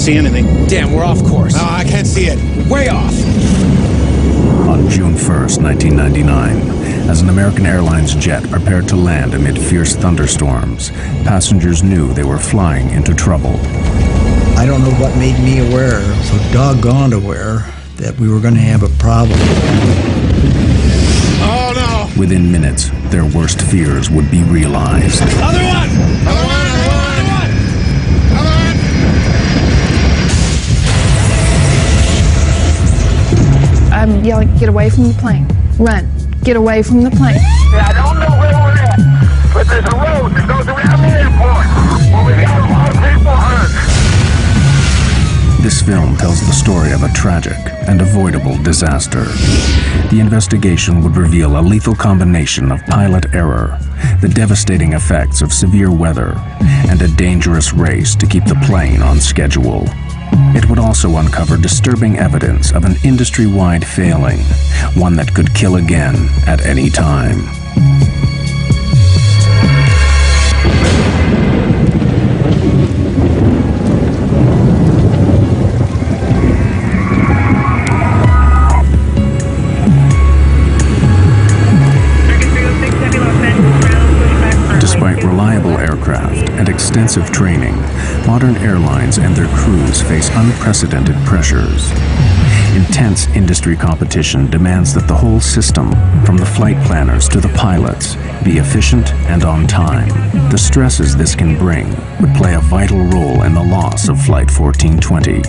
see anything. Damn, we're off course. No, I can't see it. Way off. On June 1st, 1999, as an American Airlines jet prepared to land amid fierce thunderstorms, passengers knew they were flying into trouble. I don't know what made me aware, so doggone aware, that we were going to have a problem. Oh, no! Within minutes, their worst fears would be realized. Other one! Other one! Other one! Other one! I'm yelling, get away from the plane. Run. Get away from the plane. Yeah, I don't know where we're at, but there's a road that goes around the airport. Well, we got a lot of people hurt. This film tells the story of a tragic and avoidable disaster. The investigation would reveal a lethal combination of pilot error, the devastating effects of severe weather, and a dangerous race to keep the plane on schedule. It would also uncover disturbing evidence of an industry-wide failing, one that could kill again at any time. Despite reliable aircraft and extensive training, modern airlines and their crews face unprecedented pressures. Intense industry competition demands that the whole system, from the flight planners to the pilots, be efficient and on time. The stresses this can bring would play a vital role in the loss of Flight 1420.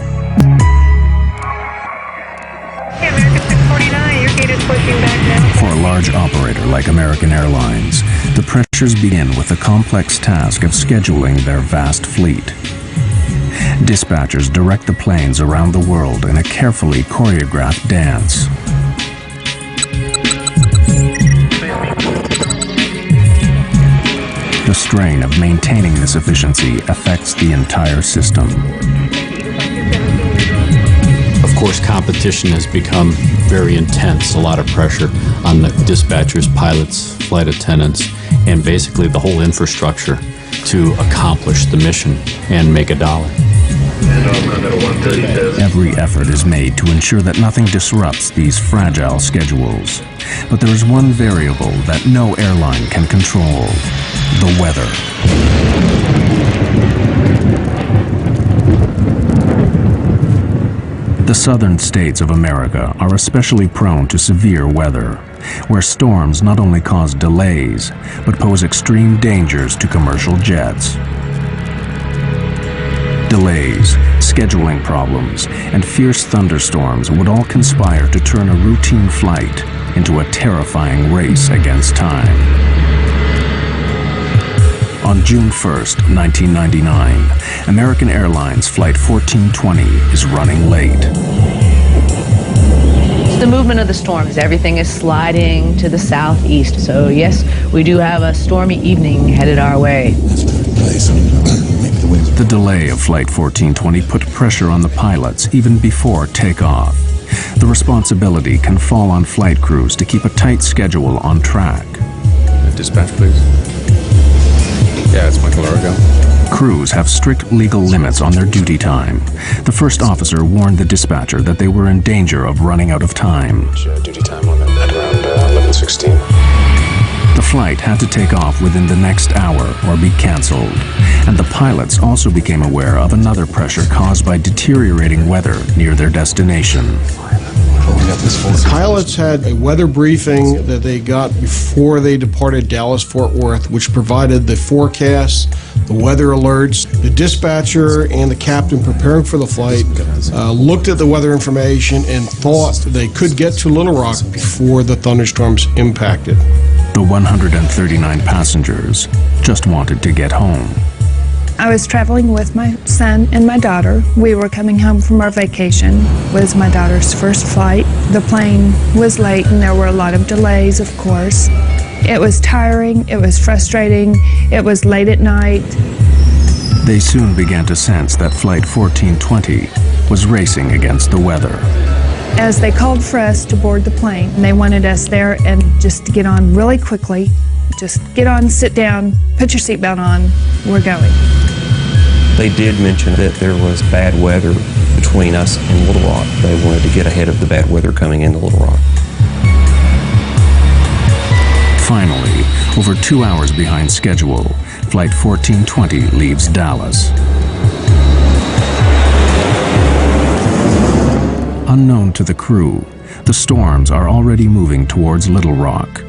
For a large operator like American Airlines, the pressures begin with the complex task of scheduling their vast fleet. Dispatchers direct the planes around the world in a carefully choreographed dance. The strain of maintaining this efficiency affects the entire system. Of course, competition has become very intense, a lot of pressure on the dispatchers, pilots, flight attendants, and basically the whole infrastructure to accomplish the mission and make a dollar. Every effort is made to ensure that nothing disrupts these fragile schedules. But there is one variable that no airline can control: the weather. The southern states of America are especially prone to severe weather, where storms not only cause delays, but pose extreme dangers to commercial jets. Delays, scheduling problems, and fierce thunderstorms would all conspire to turn a routine flight into a terrifying race against time. On June 1st, 1999, American Airlines Flight 1420 is running late. The movement of the storms, everything is sliding to the southeast. So yes, we do have a stormy evening headed our way. The delay of Flight 1420 put pressure on the pilots even before takeoff. The responsibility can fall on flight crews to keep a tight schedule on track. Dispatch, please. Yeah, it's Michael Arago. Crews have strict legal limits on their duty time. The first officer warned the dispatcher that they were in danger of running out of time. Duty time limit at around 11:16. The flight had to take off within the next hour or be canceled. And the pilots also became aware of another pressure caused by deteriorating weather near their destination. The pilots had a weather briefing that they got before they departed Dallas-Fort Worth, which provided the forecasts, the weather alerts. The dispatcher and the captain preparing for the flight looked at the weather information and thought they could get to Little Rock before the thunderstorms impacted. The 139 passengers just wanted to get home. I was traveling with my son and my daughter. We were coming home from our vacation. It was my daughter's first flight. The plane was late and there were a lot of delays, of course. It was tiring, it was frustrating, it was late at night. They soon began to sense that Flight 1420 was racing against the weather. As they called for us to board the plane, they wanted us there and just to get on really quickly. Just get on, sit down, put your seatbelt on, we're going. They did mention that there was bad weather between us and Little Rock. They wanted to get ahead of the bad weather coming into Little Rock. Finally, over 2 hours behind schedule, Flight 1420 leaves Dallas. Unknown to the crew, the storms are already moving towards Little Rock.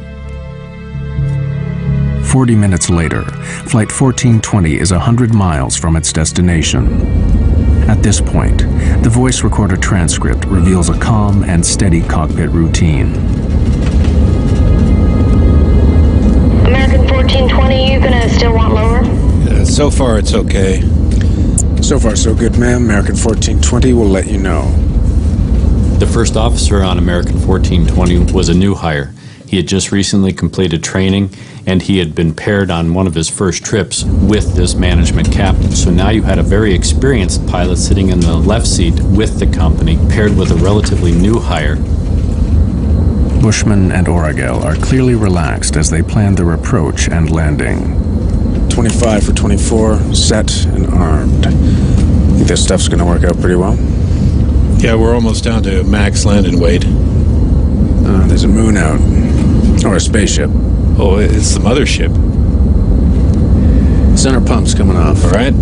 40 minutes later, Flight 1420 is 100 miles from its destination. At this point, the voice recorder transcript reveals a calm and steady cockpit routine. American 1420, you gonna still want lower? So far, it's okay. So far, so good, ma'am. American 1420 will let you know. The first officer on American 1420 was a new hire. He had just recently completed training, and he had been paired on one of his first trips with this management captain. So now you had a very experienced pilot sitting in the left seat with the company, paired with a relatively new hire. Bushman and Oragel are clearly relaxed as they plan their approach and landing. 25 for 24, set and armed. Think this stuff's gonna work out pretty well? Yeah, we're almost down to max landing weight. There's a moon out. Or a spaceship. Oh, it's the mothership. Center pump's coming off. All right.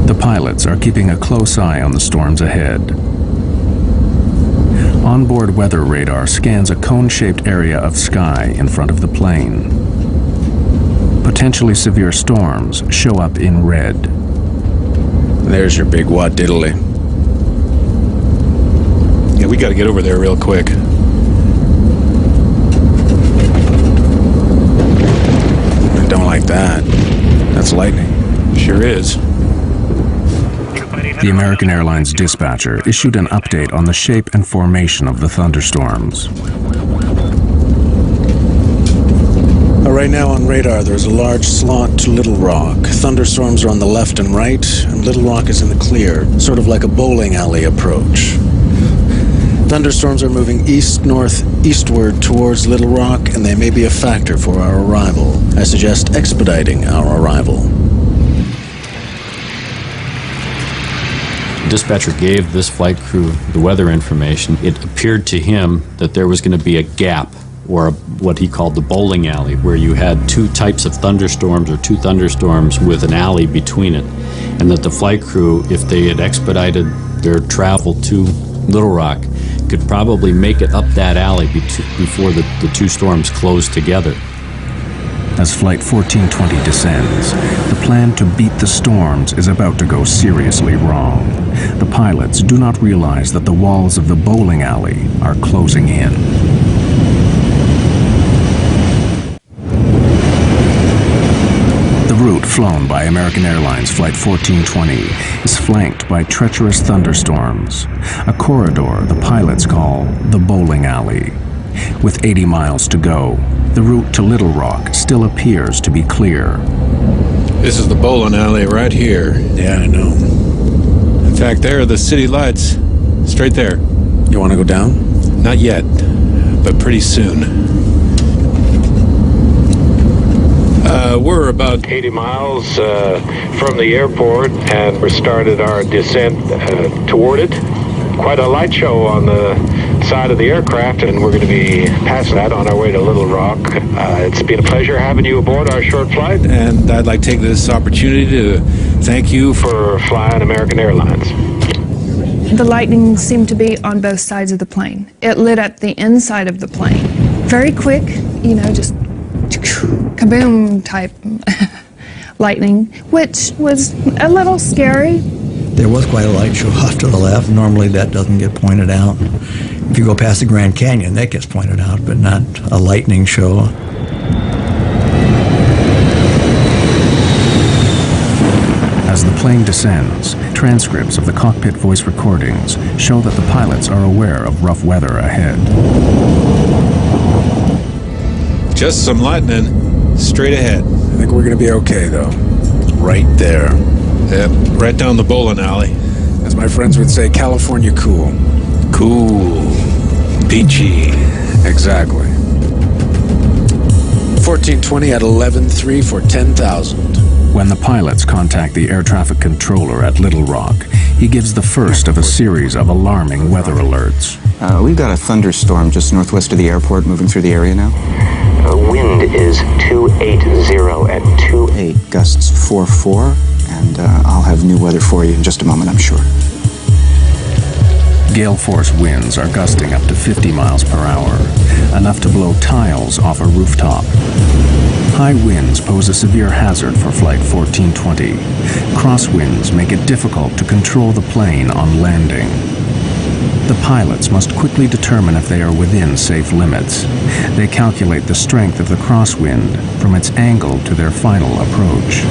The pilots are keeping a close eye on the storms ahead. Onboard weather radar scans a cone-shaped area of sky in front of the plane. Potentially severe storms show up in red. There's your big what diddly. Yeah, we gotta get over there real quick. I don't like that. That's lightning. Sure is. The American Airlines dispatcher issued an update on the shape and formation of the thunderstorms. Right now on radar, there's a large slant to Little Rock. Thunderstorms are on the left and right, and Little Rock is in the clear, sort of like a bowling alley approach. Thunderstorms are moving east-northeastward towards Little Rock, and they may be a factor for our arrival. I suggest expediting our arrival. Dispatcher gave this flight crew the weather information. It appeared to him that there was going to be a gap, or what he called the bowling alley, where you had two types of thunderstorms, or two thunderstorms with an alley between it. And that the flight crew, if they had expedited their travel to Little Rock, could probably make it up that alley before the two storms closed together. As Flight 1420 descends, the plan to beat the storms is about to go seriously wrong. The pilots do not realize that the walls of the bowling alley are closing in. The route flown by American Airlines Flight 1420 is flanked by treacherous thunderstorms, a corridor the pilots call the bowling alley. With 80 miles to go, the route to Little Rock still appears to be clear. This is the bowling alley right here. Yeah, I know. In fact, there are the city lights. Straight there. You want to go down? Not yet, but pretty soon. We're about 80 miles from the airport, and we started our descent toward it. Quite a light show on the side of the aircraft, and we're going to be passing that on our way to Little Rock. It's been a pleasure having you aboard our short flight, and I'd like to take this opportunity to thank you for flying American Airlines. The lightning seemed to be on both sides of the plane. It lit up the inside of the plane. Very quick, just kaboom type lightning, which was a little scary. There was quite a light show off to the left. Normally that doesn't get pointed out. If you go past the Grand Canyon, that gets pointed out, but not a lightning show. As the plane descends, transcripts of the cockpit voice recordings show that the pilots are aware of rough weather ahead. Just some lightning straight ahead. I think we're going to be okay, though. Right there. Yep, right down the bowling alley. As my friends would say, California cool. Cool. Peachy. Exactly. 1420 at 11.3 for 10,000. When the pilots contact the air traffic controller at Little Rock, he gives the first of a series of alarming weather alerts. We've got a thunderstorm just northwest of the airport moving through the area now. Wind is 280 at 28, gusts 4-4, and I'll have new weather for you in just a moment, I'm sure. Gale force winds are gusting up to 50 miles per hour, enough to blow tiles off a rooftop. High winds pose a severe hazard for Flight 1420. Crosswinds make it difficult to control the plane on landing. The pilots must quickly determine if they are within safe limits. They calculate the strength of the crosswind from its angle to their final approach.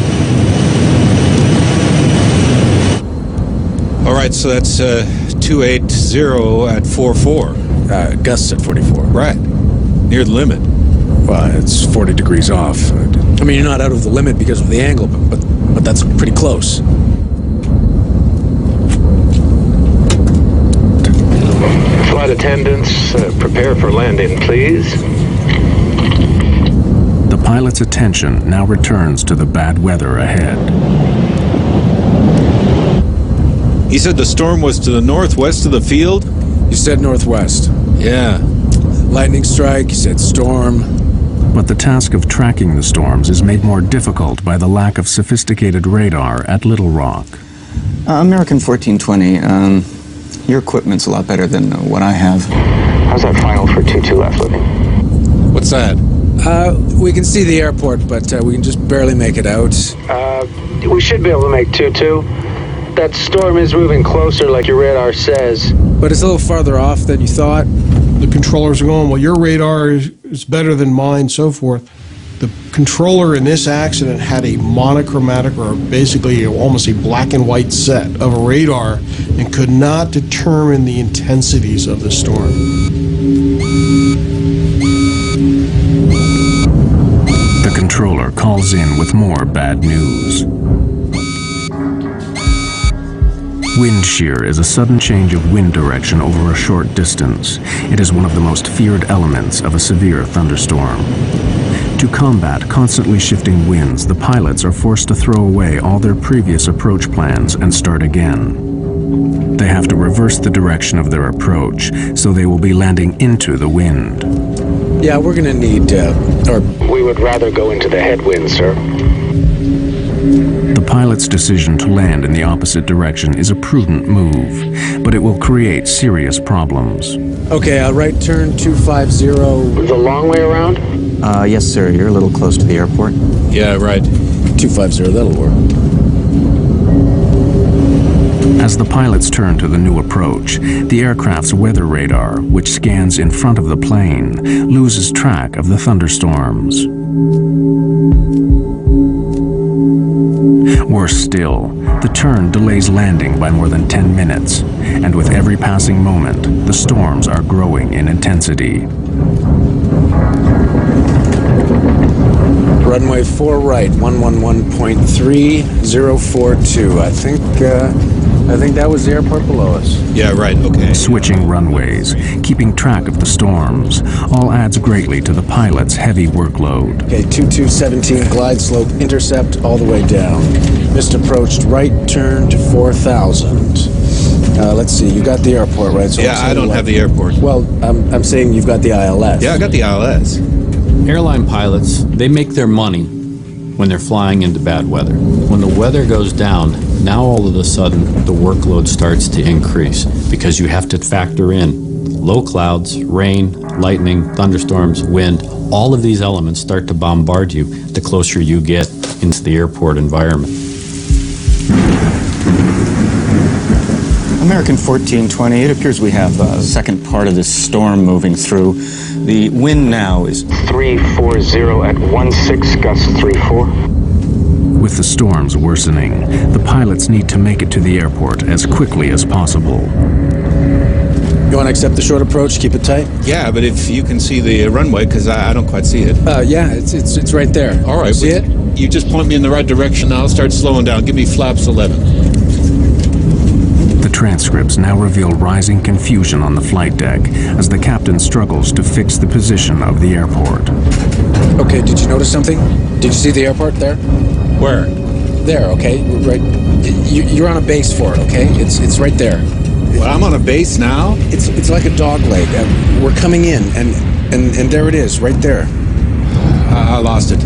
All right, so that's 280 at 44. Gusts at 44. Right, near the limit. Well, it's 40 degrees off. I mean, you're not out of the limit because of the angle, but that's pretty close. Flight attendants, prepare for landing, please. The pilot's attention now returns to the bad weather ahead. He said the storm was to the northwest of the field? You said northwest. Yeah. Lightning strike, you said storm. But the task of tracking the storms is made more difficult by the lack of sophisticated radar at Little Rock. American 1420, your equipment's a lot better than what I have. How's that final for 2-2 left looking? What's that? We can see the airport, but we can just barely make it out. We should be able to make 2-2. That storm is moving closer like your radar says. But it's a little farther off than you thought. The controllers are going, well, your radar is better than mine, so forth. The controller in this accident had a monochromatic, or basically almost a black and white set of a radar, and could not determine the intensities of the storm. The controller calls in with more bad news. Wind shear is a sudden change of wind direction over a short distance. It is one of the most feared elements of a severe thunderstorm. To combat constantly shifting winds, the pilots are forced to throw away all their previous approach plans and start again. They have to reverse the direction of their approach, so they will be landing into the wind. Yeah, we're gonna need, We would rather go into the headwind, sir. The pilot's decision to land in the opposite direction is a prudent move, but it will create serious problems. Okay, right turn 250. The long way around? Yes, sir, you're a little close to the airport. Yeah, right. 250, that'll work. As the pilots turn to the new approach, the aircraft's weather radar, which scans in front of the plane, loses track of the thunderstorms. Worse still, the turn delays landing by more than 10 minutes, and with every passing moment, the storms are growing in intensity. Runway 4 right, 111.3042. I think that was the airport below us. Yeah, right, okay. Switching runways, keeping track of the storms, all adds greatly to the pilot's heavy workload. Okay, 2217, glide slope, intercept all the way down. Missed approached, right turn to 4000. Let's see, you got the airport, right? So Yeah, I don't have the airport. Well, I'm saying you've got the ILS. Yeah, I got the ILS. Airline pilots, they make their money when they're flying into bad weather. When the weather goes down, now all of a sudden the workload starts to increase because you have to factor in low clouds, rain, lightning, thunderstorms, wind. All of these elements start to bombard you the closer you get into the airport environment. American 1420, it appears we have a second part of this storm moving through. The wind now is 340 at 16, gusts 34. With the storms worsening, the pilots need to make it to the airport as quickly as possible. You want to accept the short approach, keep it tight? Yeah, but if you can see the runway, because I don't quite see it. Yeah, it's right there. All right. See it? You just point me in the right direction, I'll start slowing down. Give me flaps 11. The transcripts now reveal rising confusion on the flight deck as the captain struggles to fix the position of the airport. Okay, did you notice something? Did you see the airport there? Where? There, okay? Right. You're on a base for it, okay? It's right there. Well, I'm on a base now? It's like a dog leg. We're coming in, and there it is, right there. I lost it.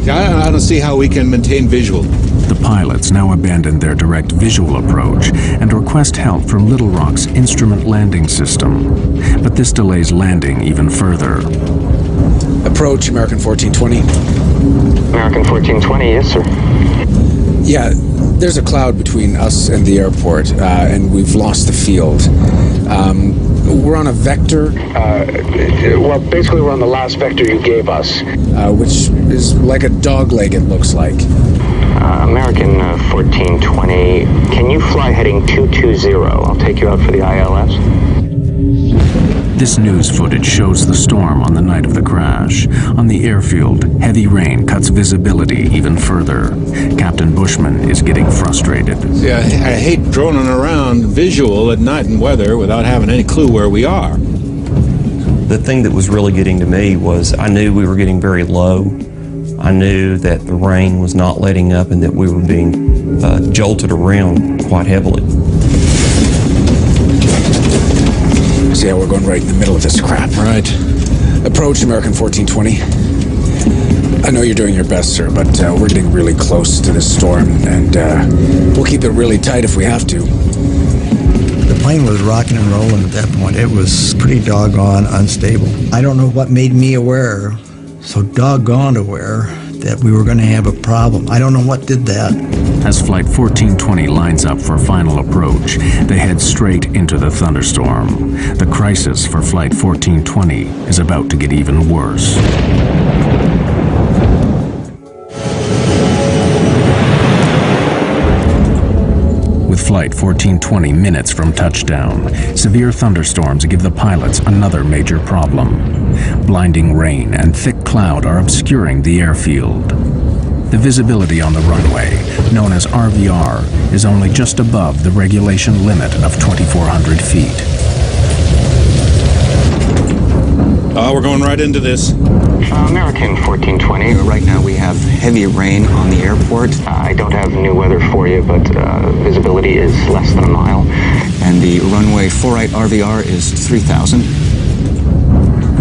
I don't see how we can maintain visual. The pilots now abandon their direct visual approach and request help from Little Rock's instrument landing system. But this delays landing even further. Approach, American 1420. American 1420, yes, sir. Yeah, there's a cloud between us and the airport, and we've lost the field. We're on a vector. Well, basically, we're on the last vector you gave us. Which is like a dog leg, it looks like. American 1420, can you fly heading 220? I'll take you out for the ILS. This news footage shows the storm on the night of the crash. On the airfield, heavy rain cuts visibility even further. Captain Bushman is getting frustrated. See, I hate droning around visual at night and weather without having any clue where we are. The thing that was really getting to me was I knew we were getting very low. I knew that the rain was not letting up and that we were being jolted around quite heavily. See how we're going right in the middle of this crap. Right. Approach, American 1420. I know you're doing your best, sir, but we're getting really close to this storm, and we'll keep it really tight if we have to. The plane was rocking and rolling at that point. It was pretty doggone unstable. I don't know what made me aware, so doggone aware, that we were going to have a problem. I don't know what did that. As Flight 1420 lines up for final approach, they head straight into the thunderstorm. The crisis for Flight 1420 is about to get even worse. With Flight 1420 minutes from touchdown, severe thunderstorms give the pilots another major problem. Blinding rain and thick cloud are obscuring the airfield. The visibility on the runway, known as RVR, is only just above the regulation limit of 2,400 feet. We're going right into this. American 1420, right now we have heavy rain on the airport. I don't have new weather for you, but visibility is less than a mile. And the runway 4-right RVR is 3,000.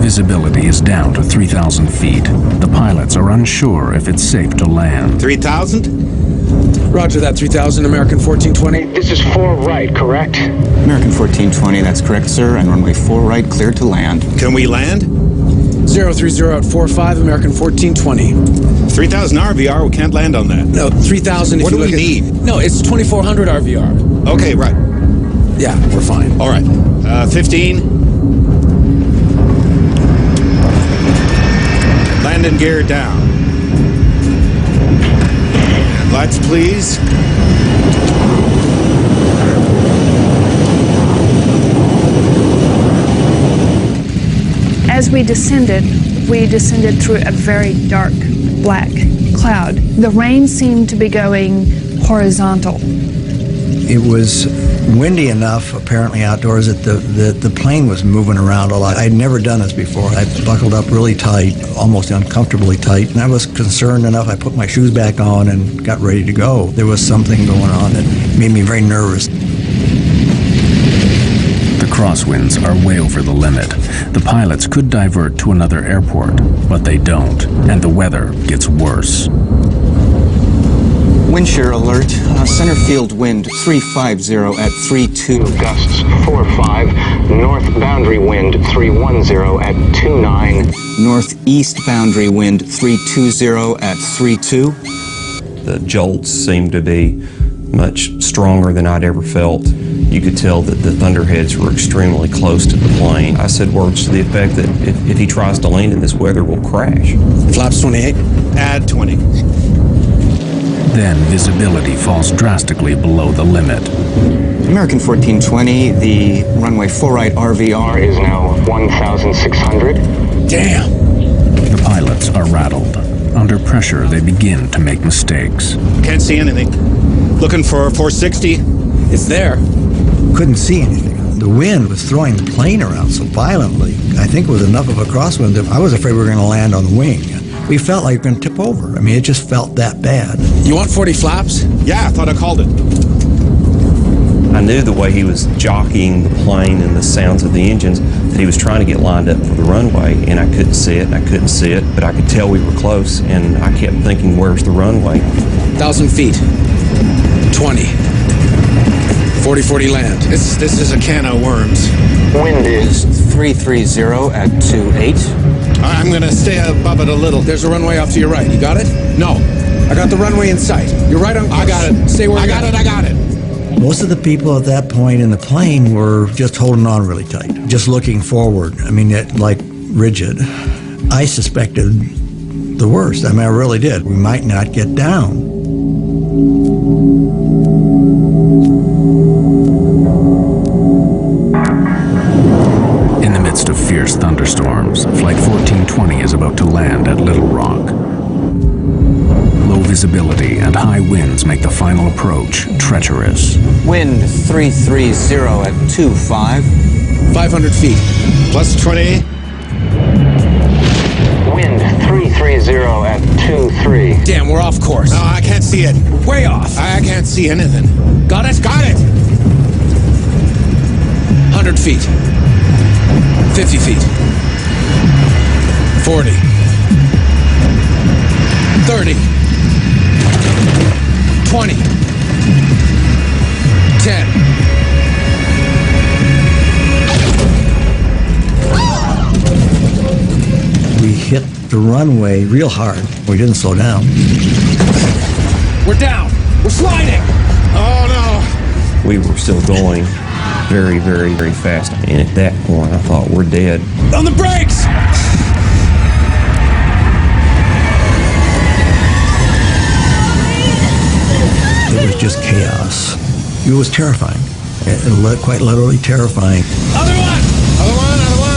Visibility is down to 3,000 feet. The pilots are unsure if it's safe to land. 3,000? Roger that, 3,000, American 1420. This is 4 right, correct? American 1420, that's correct, sir. And runway 4 right, cleared to land. Can we land? 030 at 45, American 1420. 3,000 RVR, we can't land on that. No, 3,000 if What you do look we at... need? No, it's 2,400 RVR. Okay, right. Yeah, we're fine. All right. 15. Landing gear down. Lights, please. As we descended through a very dark black cloud. The rain seemed to be going horizontal. It was windy enough, apparently outdoors, that the plane was moving around a lot. I'd never done this before. I buckled up really tight, almost uncomfortably tight, and I was concerned enough. I put my shoes back on and got ready to go. There was something going on that made me very nervous. The crosswinds are way over the limit. The pilots could divert to another airport, but they don't, and the weather gets worse. Wind shear alert. Center field wind 350 at 32. Gusts 4-5. North boundary wind 310 at 29. Northeast boundary wind 320 at 32. The jolts seemed to be much stronger than I'd ever felt. You could tell that the thunderheads were extremely close to the plane. I said words to the effect that if he tries to land in this weather, we'll crash. Flaps 28. Add 20. Then visibility falls drastically below the limit. American 1420, the runway 4 right RVR is now 1,600. Damn! The pilots are rattled. Under pressure, they begin to make mistakes. Can't see anything. Looking for 460. It's there. Couldn't see anything. The wind was throwing the plane around so violently. I think it was enough of a crosswind that I was afraid we were going to land on the wing. We felt like we were going to tip over. I mean, it just felt that bad. You want 40 flaps? Yeah, I thought I called it. I knew the way he was jockeying the plane and the sounds of the engines that he was trying to get lined up for the runway, and I couldn't see it, and I couldn't see it, but I could tell we were close, and I kept thinking, where's the runway? 1,000 feet. 20. 40-40 land. This is a can of worms. Wind is 330 at 28. I'm going to stay above it a little. There's a runway off to your right. You got it? No. I got the runway in sight. You're right on course. I got it. Stay where I got it. Most of the people at that point in the plane were just holding on really tight, just looking forward. I mean, like rigid. I suspected the worst. I mean, I really did. We might not get down. In the midst of fierce thunderstorms, Flight 1420 is about to land at Little Rock. Low visibility and high winds make the final approach treacherous. Wind 330 at 25. 500 feet. Plus 20. Wind 330 at 23. Damn, we're off course. No, I can't see it. Way off. I can't see anything. Got it? Got it! 100 feet. 50 feet. 40. 30. 20. 10. We hit the runway real hard. We didn't slow down. We're down. We're sliding. Oh, no. We were still going very, very, very fast, and at that point, I thought, we're dead. On the brakes! It was just chaos. It was terrifying. Quite literally terrifying. Other one! Other one, other one.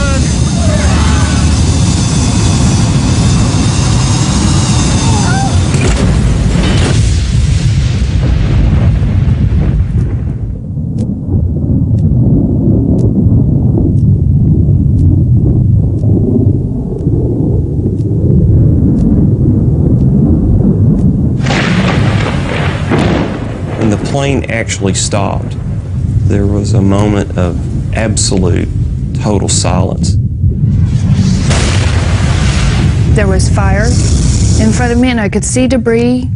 When the plane actually stopped, there was a moment of absolute, total silence. There was fire in front of me, and I could see debris,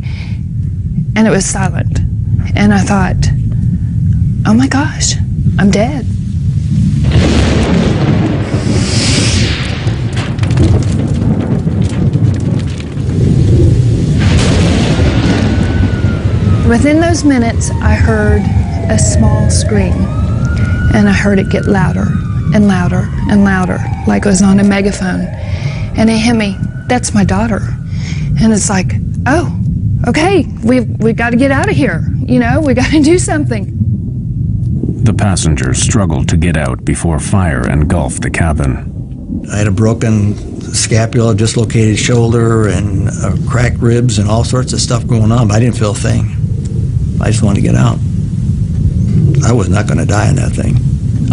and it was silent. And I thought, oh my gosh, I'm dead. Within those minutes, I heard a small scream, and I heard it get louder and louder and louder, like it was on a megaphone. And it hit me, that's my daughter. And it's like, oh, okay, we've got to get out of here. You know, we got to do something. The passengers struggled to get out before fire engulfed the cabin. I had a broken scapula, dislocated shoulder, and cracked ribs, and all sorts of stuff going on, but I didn't feel a thing. I just wanted to get out. I was not going to die in that thing.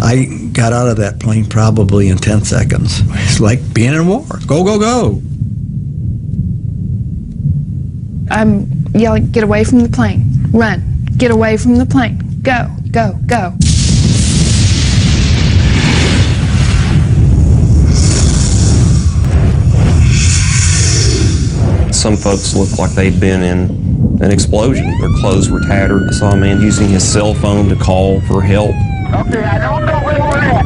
I got out of that plane probably in 10 seconds. It's like being in war. Go, go, go. I'm yelling, get away from the plane. Run. Get away from the plane. Go, go, go. Some folks looked like they'd been in an explosion. Their clothes were tattered. I saw a man using his cell phone to call for help. Okay, I don't know where we're at,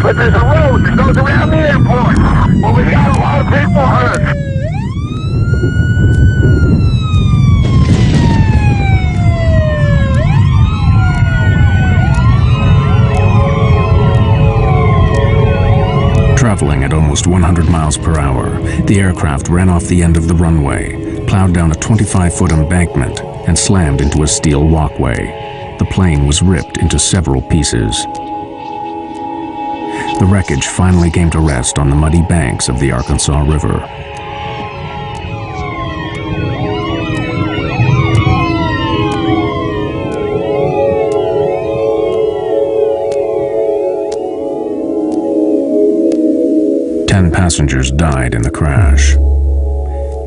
but there's a road that goes around the airport. Well, we got a lot of people hurt. Traveling at almost 100 miles per hour, the aircraft ran off the end of the runway, plowed down a 25-foot embankment, and slammed into a steel walkway. The plane was ripped into several pieces. The wreckage finally came to rest on the muddy banks of the Arkansas River. Passengers died in the crash.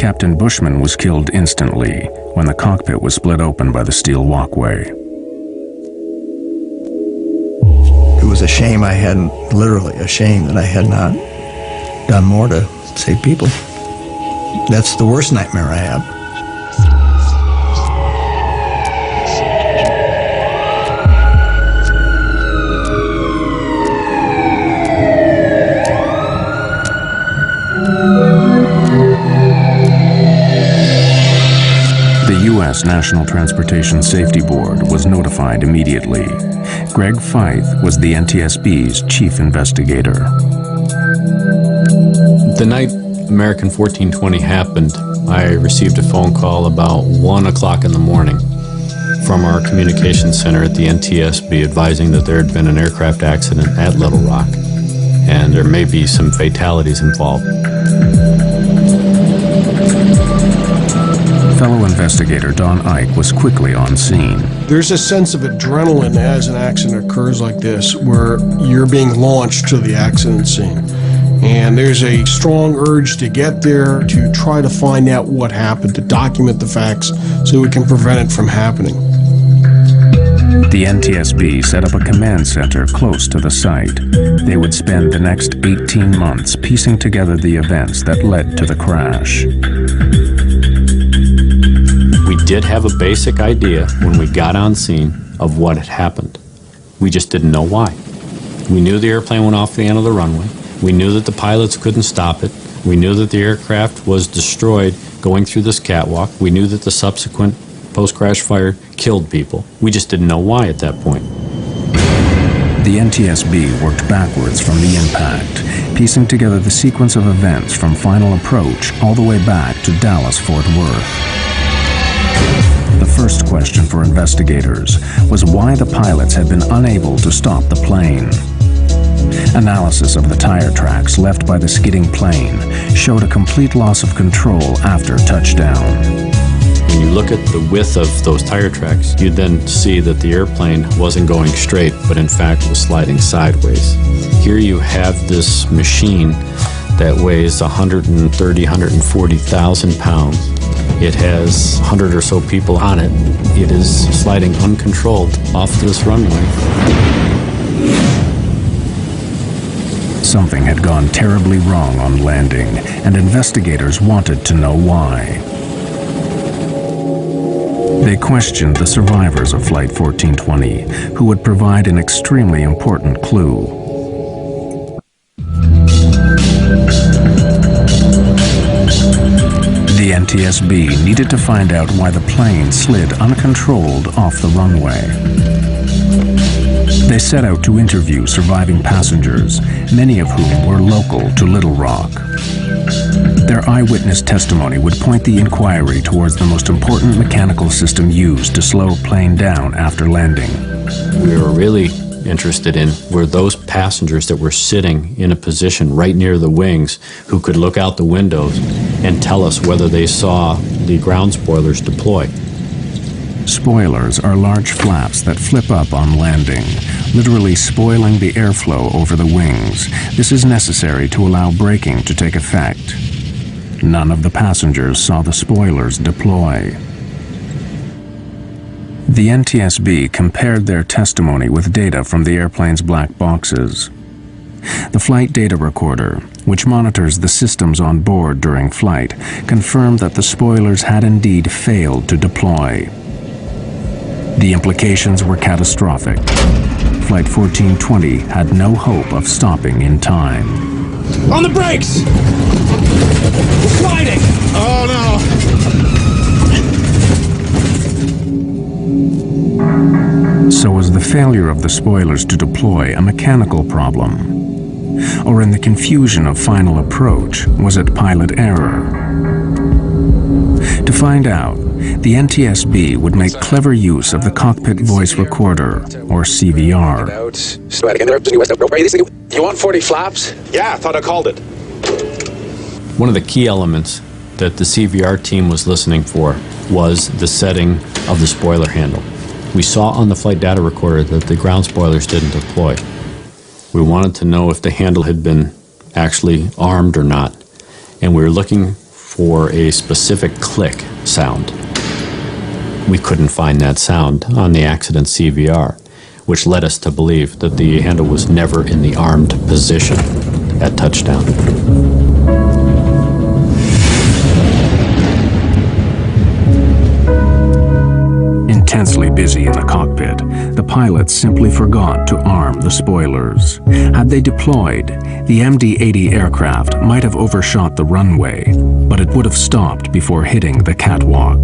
Captain Bushman was killed instantly when the cockpit was split open by the steel walkway. It was a shame literally a shame that I had not done more to save people. That's the worst nightmare I have. The U.S. National Transportation Safety Board was notified immediately. Greg Feith was the NTSB's chief investigator. The night American 1420 happened, I received a phone call about 1 o'clock in the morning from our communications center at the NTSB advising that there had been an aircraft accident at Little Rock and there may be some fatalities involved. Fellow investigator Don Ike was quickly on scene. There's a sense of adrenaline as an accident occurs like this, where you're being launched to the accident scene. And there's a strong urge to get there, to try to find out what happened, to document the facts so we can prevent it from happening. The NTSB set up a command center close to the site. They would spend the next 18 months piecing together the events that led to the crash. We did have a basic idea when we got on scene of what had happened. We just didn't know why. We knew the airplane went off the end of the runway. We knew that the pilots couldn't stop it. We knew that the aircraft was destroyed going through this catwalk. We knew that the subsequent post-crash fire killed people. We just didn't know why at that point. The NTSB worked backwards from the impact, piecing together the sequence of events from final approach all the way back to Dallas-Fort Worth. The first question for investigators was why the pilots had been unable to stop the plane. Analysis of the tire tracks left by the skidding plane showed a complete loss of control after touchdown. When you look at the width of those tire tracks, you then see that the airplane wasn't going straight, but in fact was sliding sideways. Here you have this machine that weighs 130,000, 140,000 pounds. It has 100 or so people on it. It is sliding uncontrolled off this runway. Something had gone terribly wrong on landing, and investigators wanted to know why. They questioned the survivors of Flight 1420, who would provide an extremely important clue. The NTSB needed to find out why the plane slid uncontrolled off the runway. They set out to interview surviving passengers, many of whom were local to Little Rock. Their eyewitness testimony would point the inquiry towards the most important mechanical system used to slow a plane down after landing. We were really interested in were those passengers that were sitting in a position right near the wings who could look out the windows and tell us whether they saw the ground spoilers deploy. Spoilers are large flaps that flip up on landing, literally spoiling the airflow over the wings. This is necessary to allow braking to take effect. None of the passengers saw the spoilers deploy. The NTSB compared their testimony with data from the airplane's black boxes. The flight data recorder, which monitors the systems on board during flight, confirmed that the spoilers had indeed failed to deploy. The implications were catastrophic. Flight 1420 had no hope of stopping in time. On the brakes! We're sliding! Oh no! So was the failure of the spoilers to deploy a mechanical problem? Or in the confusion of final approach, was it pilot error? To find out, the NTSB would make clever use of the cockpit voice recorder, or CVR. You want 40 flaps? Yeah, I thought I called it. One of the key elements that the CVR team was listening for was the setting of the spoiler handle. We saw on the flight data recorder that the ground spoilers didn't deploy. We wanted to know if the handle had been actually armed or not, and we were looking for a specific click sound. We couldn't find that sound on the accident CVR, which led us to believe that the handle was never in the armed position at touchdown. Intensely busy in the cockpit, the pilots simply forgot to arm the spoilers. Had they deployed, the MD-80 aircraft might have overshot the runway, but it would have stopped before hitting the catwalk.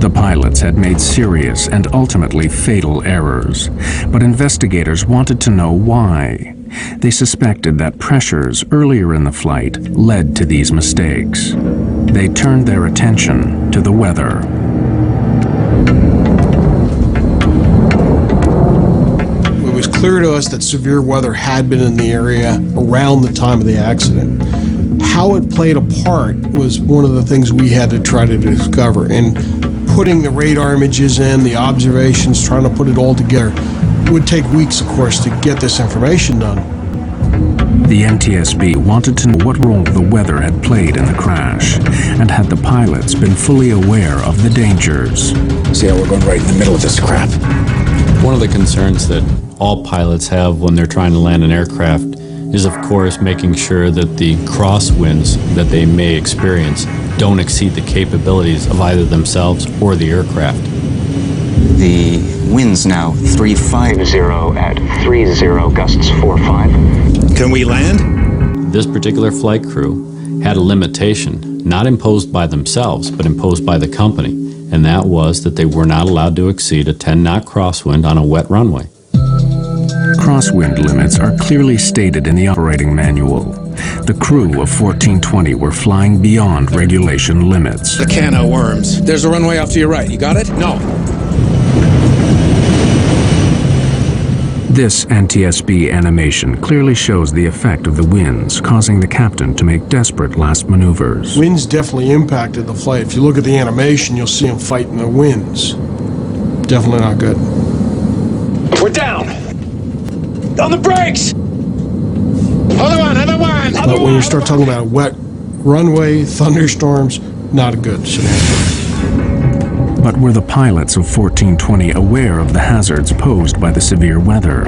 The pilots had made serious and ultimately fatal errors, but investigators wanted to know why. They suspected that pressures earlier in the flight led to these mistakes. They turned their attention to the weather. It was clear to us that severe weather had been in the area around the time of the accident. How it played a part was one of the things we had to try to discover. And putting the radar images in, the observations, trying to put it all together, would take weeks, of course, to get this information done. The NTSB wanted to know what role the weather had played in the crash, and had the pilots been fully aware of the dangers. See how we're going right in the middle of this crap. One of the concerns that all pilots have when they're trying to land an aircraft is, of course, making sure that the crosswinds that they may experience don't exceed the capabilities of either themselves or the aircraft. The wind's now 350 at 30, gusts 4-5. Can we land? This particular flight crew had a limitation, not imposed by themselves, but imposed by the company, and that was that they were not allowed to exceed a 10-knot crosswind on a wet runway. Crosswind limits are clearly stated in the operating manual. The crew of 1420 were flying beyond regulation limits. The can of worms. There's a runway off to your right. You got it? No. This NTSB animation clearly shows the effect of the winds, causing the captain to make desperate last maneuvers. Winds definitely impacted the flight. If you look at the animation, you'll see them fighting the winds. Definitely not good. We're down. On the brakes. Other one. But when you start talking about wet runway, thunderstorms, not a good scenario. But were the pilots of 1420 aware of the hazards posed by the severe weather?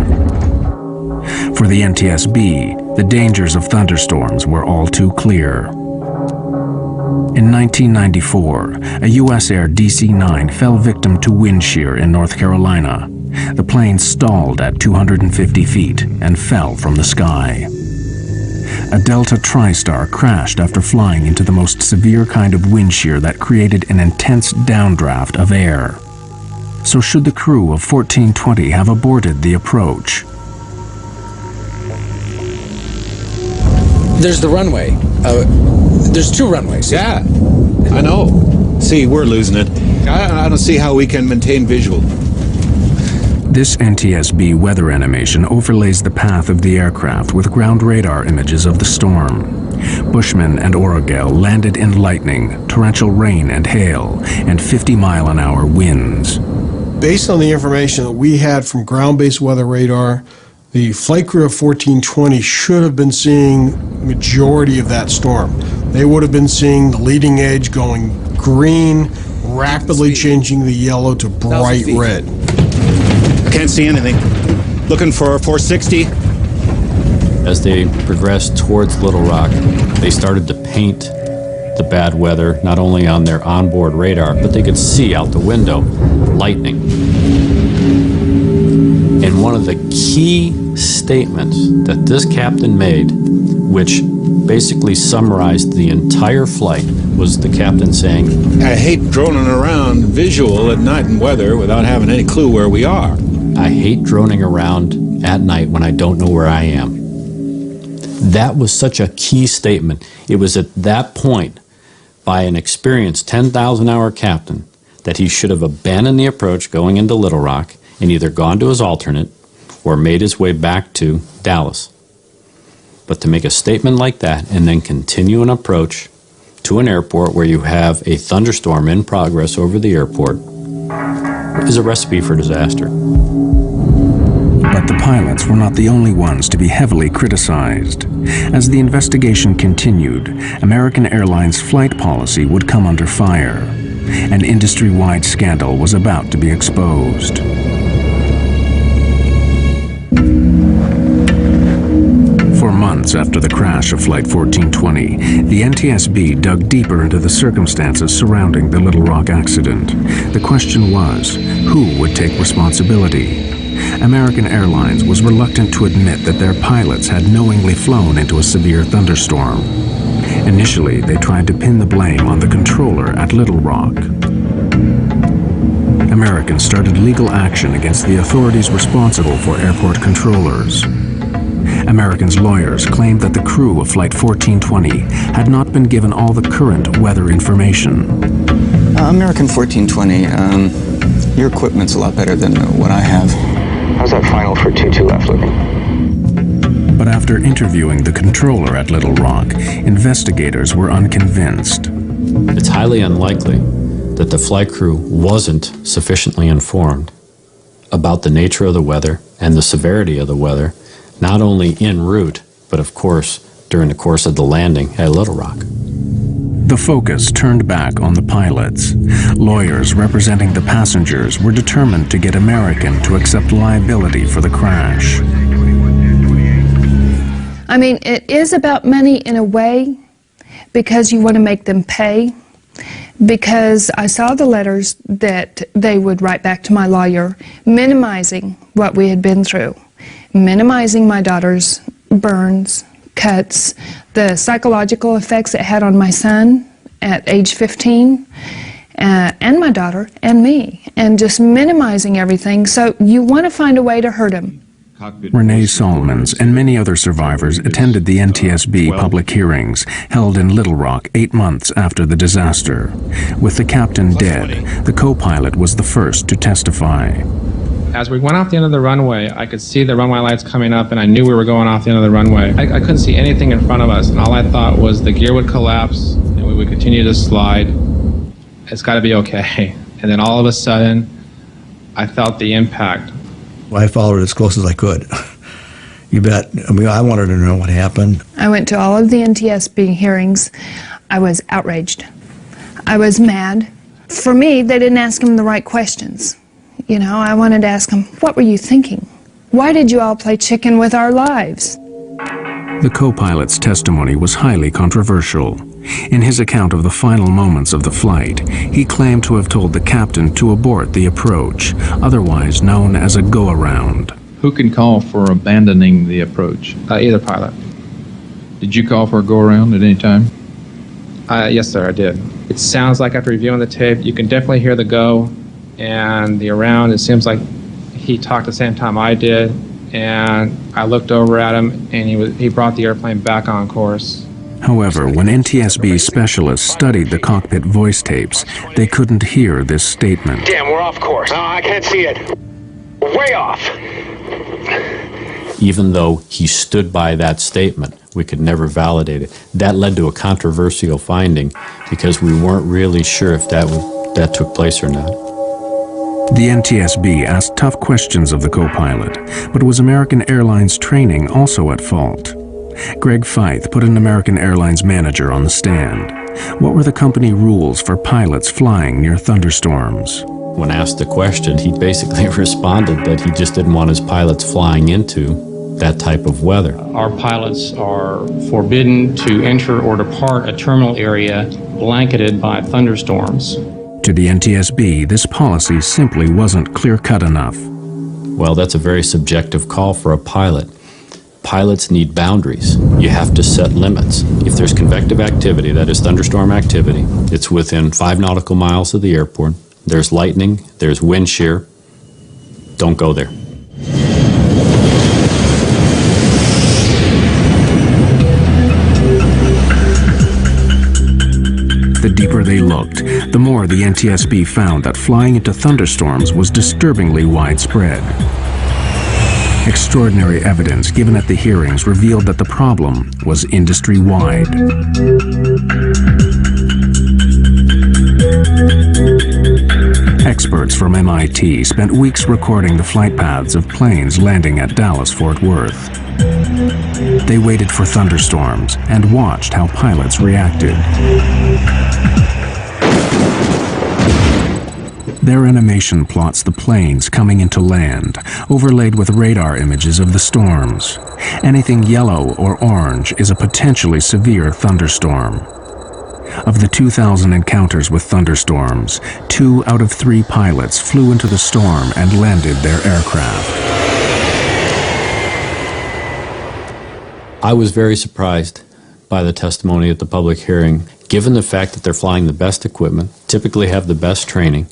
For the NTSB, the dangers of thunderstorms were all too clear. In 1994, a U.S. Air DC-9 fell victim to wind shear in North Carolina. The plane stalled at 250 feet and fell from the sky. A Delta TriStar crashed after flying into the most severe kind of wind shear that created an intense downdraft of air. So should the crew of 1420 have aborted the approach? There's the runway. There's two runways. Yeah, I know. See, we're losing it. I don't see how we can maintain visual. This NTSB weather animation overlays the path of the aircraft with ground radar images of the storm. Bushman and Orogel landed in lightning, torrential rain and hail, and 50-mile-an-hour winds. Based on the information that we had from ground-based weather radar, the flight crew of 1420 should have been seeing majority of that storm. They would have been seeing the leading edge going green, rapidly changing the yellow to bright red. Can't see anything. Looking for 460. As they progressed towards Little Rock, they started to paint the bad weather not only on their onboard radar, but they could see out the window lightning. And one of the key statements that this captain made, which basically summarized the entire flight, was the captain saying, I hate droning around visual at night in weather without having any clue where we are. I hate droning around at night when I don't know where I am. That was such a key statement. It was at that point, by an experienced 10,000-hour captain, that he should have abandoned the approach going into Little Rock and either gone to his alternate or made his way back to Dallas. But to make a statement like that and then continue an approach to an airport where you have a thunderstorm in progress over the airport is a recipe for disaster. But the pilots were not the only ones to be heavily criticized. As the investigation continued, American Airlines flight policy would come under fire. An industry-wide scandal was about to be exposed. For months after the crash of Flight 1420, the NTSB dug deeper into the circumstances surrounding the Little Rock accident. The question was, who would take responsibility? American Airlines was reluctant to admit that their pilots had knowingly flown into a severe thunderstorm. Initially, they tried to pin the blame on the controller at Little Rock. Americans started legal action against the authorities responsible for airport controllers. Americans' lawyers claimed that the crew of Flight 1420 had not been given all the current weather information. American 1420, your equipment's a lot better than what I have. How's that final for 22 left looking? But after interviewing the controller at Little Rock, investigators were unconvinced. It's highly unlikely that the flight crew wasn't sufficiently informed about the nature of the weather and the severity of the weather, not only en route, but of course during the course of the landing at Little Rock. The focus turned back on the pilots. Lawyers representing the passengers were determined to get American to accept liability for the crash. I mean, it is about money in a way, because you want to make them pay. Because I saw the letters that they would write back to my lawyer, minimizing what we had been through, minimizing my daughter's burns, cuts, the psychological effects it had on my son at age 15, and my daughter, and me, and just minimizing everything. So you want to find a way to hurt him. Renee Solomons and many other survivors attended the NTSB public hearings held in Little Rock 8 months after the disaster. With the captain dead, the co-pilot was the first to testify. As we went off the end of the runway, I could see the runway lights coming up, and I knew we were going off the end of the runway. I couldn't see anything in front of us, and all I thought was the gear would collapse, and we would continue to slide. It's got to be okay. And then all of a sudden, I felt the impact. I followed it as close as I could. You bet. I mean, I wanted to know what happened. I went to all of the NTSB hearings. I was outraged. I was mad. For me, they didn't ask him the right questions. You know, I wanted to ask him, what were you thinking? Why did you all play chicken with our lives? The co-pilot's testimony was highly controversial. In his account of the final moments of the flight, he claimed to have told the captain to abort the approach, otherwise known as a go-around. Who can call for abandoning the approach? Either pilot. Did you call for a go-around at any time? Yes, sir, I did. It sounds like after reviewing the tape, you can definitely hear the go and the around. It seems like he talked the same time I did, and I looked over at him, and he brought the airplane back on course. However, when NTSB specialists studied the cockpit voice tapes, they couldn't hear this statement. Damn, we're off course. Oh, I can't see it. We're way off. Even though he stood by that statement, we could never validate it. That led to a controversial finding because we weren't really sure if that took place or not. The NTSB asked tough questions of the co-pilot, but was American Airlines training also at fault? Greg Feith put an American Airlines manager on the stand. What were the company rules for pilots flying near thunderstorms? When asked the question, he basically responded that he just didn't want his pilots flying into that type of weather. Our pilots are forbidden to enter or depart a terminal area blanketed by thunderstorms. To the NTSB, this policy simply wasn't clear-cut enough. Well, that's a very subjective call for a pilot. Pilots need boundaries. You have to set limits. If there's convective activity, that is thunderstorm activity, it's within 5 nautical miles of the airport. There's lightning, there's wind shear. Don't go there. The deeper they looked, the more the NTSB found that flying into thunderstorms was disturbingly widespread. Extraordinary evidence given at the hearings revealed that the problem was industry-wide. Experts from MIT spent weeks recording the flight paths of planes landing at Dallas-Fort Worth. They waited for thunderstorms and watched how pilots reacted. Their animation plots the planes coming into land, overlaid with radar images of the storms. Anything yellow or orange is a potentially severe thunderstorm. Of the 2,000 encounters with thunderstorms, 2 out of 3 pilots flew into the storm and landed their aircraft. I was very surprised by the testimony at the public hearing, given the fact that they're flying the best equipment, typically have the best training,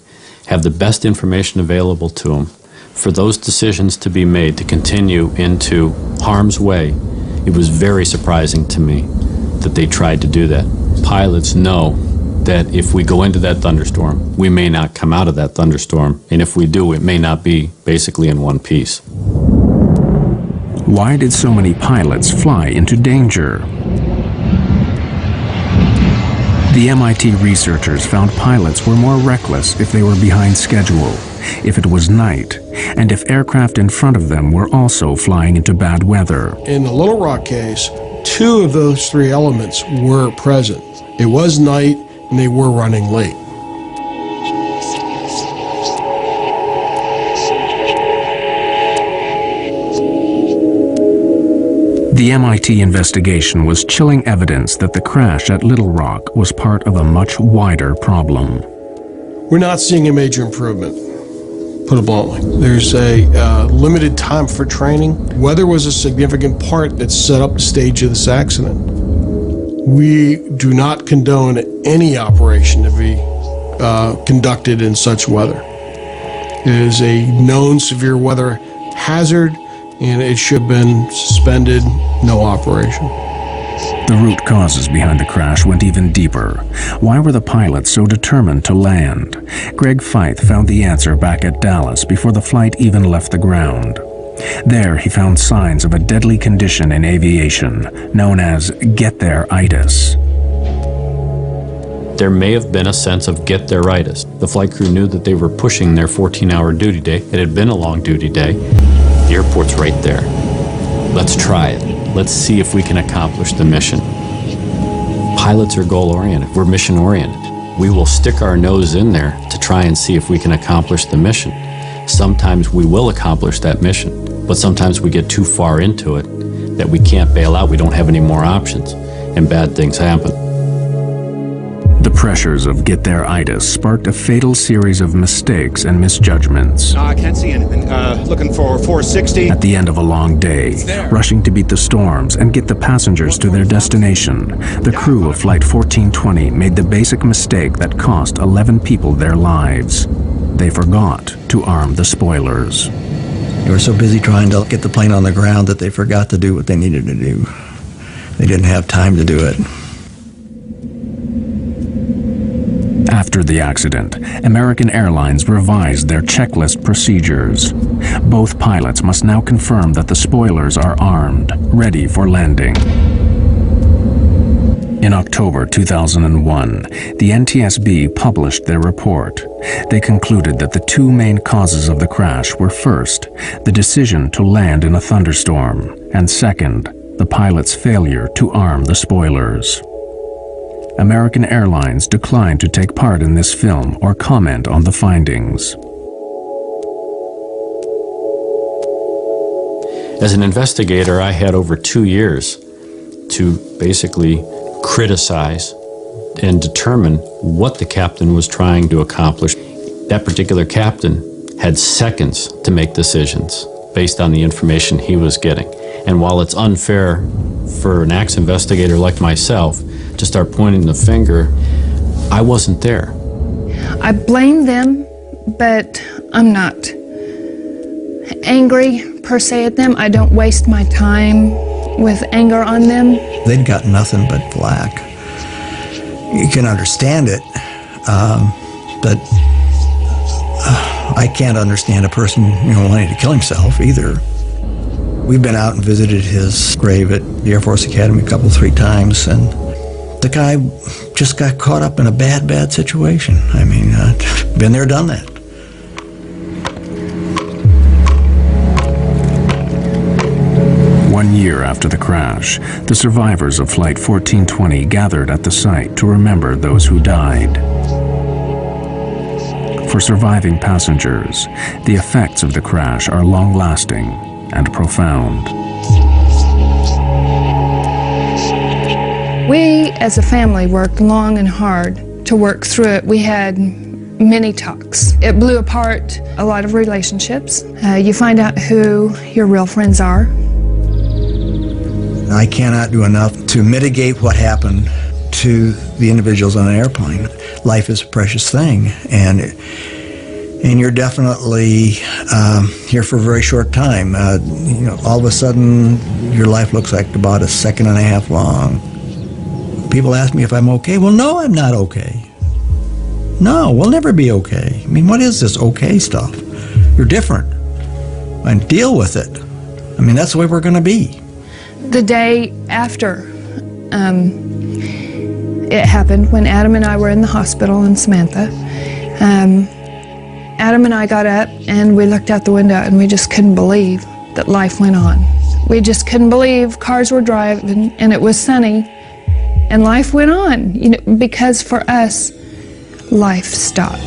have the best information available to them. For those decisions to be made to continue into harm's way, it was very surprising to me that they tried to do that. Pilots know that if we go into that thunderstorm, we may not come out of that thunderstorm, and if we do, it may not be basically in one piece. Why did so many pilots fly into danger? The MIT researchers found pilots were more reckless if they were behind schedule, if it was night, and if aircraft in front of them were also flying into bad weather. In the Little Rock case, 2 of those 3 elements were present. It was night, and they were running late. The MIT investigation was chilling evidence that the crash at Little Rock was part of a much wider problem. We're not seeing a major improvement, put it bluntly. There's a limited time for training. Weather was a significant part that set up the stage of this accident. We do not condone any operation to be conducted in such weather. It is a known severe weather hazard, and it should have been suspended, no operation. The root causes behind the crash went even deeper. Why were the pilots so determined to land? Greg Feith found the answer back at Dallas before the flight even left the ground. There he found signs of a deadly condition in aviation known as get-there-itis. There may have been a sense of get-there-itis. The flight crew knew that they were pushing their 14-hour duty day. It had been a long duty day. The airport's right there. Let's try it. Let's see if we can accomplish the mission. Pilots are goal-oriented. We're mission-oriented. We will stick our nose in there to try and see if we can accomplish the mission. Sometimes we will accomplish that mission, but sometimes we get too far into it that we can't bail out. We don't have any more options, and bad things happen. The pressures of get-there-itis sparked a fatal series of mistakes and misjudgments. I can't see anything. Looking for 460. At the end of a long day, rushing to beat the storms and get the passengers to their destination, the crew of Flight 1420 made the basic mistake that cost 11 people their lives. They forgot to arm the spoilers. They were so busy trying to get the plane on the ground that they forgot to do what they needed to do. They didn't have time to do it. After the accident, American Airlines revised their checklist procedures. Both pilots must now confirm that the spoilers are armed, ready for landing. In October 2001, the NTSB published their report. They concluded that the 2 main causes of the crash were first, the decision to land in a thunderstorm, and second, the pilot's failure to arm the spoilers. American Airlines declined to take part in this film or comment on the findings. As an investigator, I had over 2 years to basically criticize and determine what the captain was trying to accomplish. That particular captain had seconds to make decisions based on the information he was getting. And while it's unfair for an axe investigator like myself to start pointing the finger, I wasn't there. I blame them, but I'm not angry per se at them. I don't waste my time with anger on them. They'd got nothing but flack. You can understand it, but I can't understand a person, wanting to kill himself either. We've been out and visited his grave at the Air Force Academy 3 times, and the guy just got caught up in a bad situation. I mean, been there, done that. year after the crash, the survivors of Flight 1420 gathered at the site to remember those who died. For surviving passengers, the effects of the crash are long-lasting and profound. We, as a family, worked long and hard to work through it. We had many talks. It blew apart a lot of relationships. You find out who your real friends are. I cannot do enough to mitigate what happened to the individuals on an airplane. Life is a precious thing, and you're definitely here for a very short time. All of a sudden, your life looks like about a second and a half long. People ask me if I'm okay. Well, no, I'm not okay. No, we'll never be okay. I mean, what is this okay stuff? You're different. And deal with it. I mean, that's the way we're going to be. The day after it happened, when Adam and I were in the hospital in Samantha, Adam and I got up and we looked out the window and we just couldn't believe that life went on. We just couldn't believe cars were driving and it was sunny and life went on, because for us, life stopped.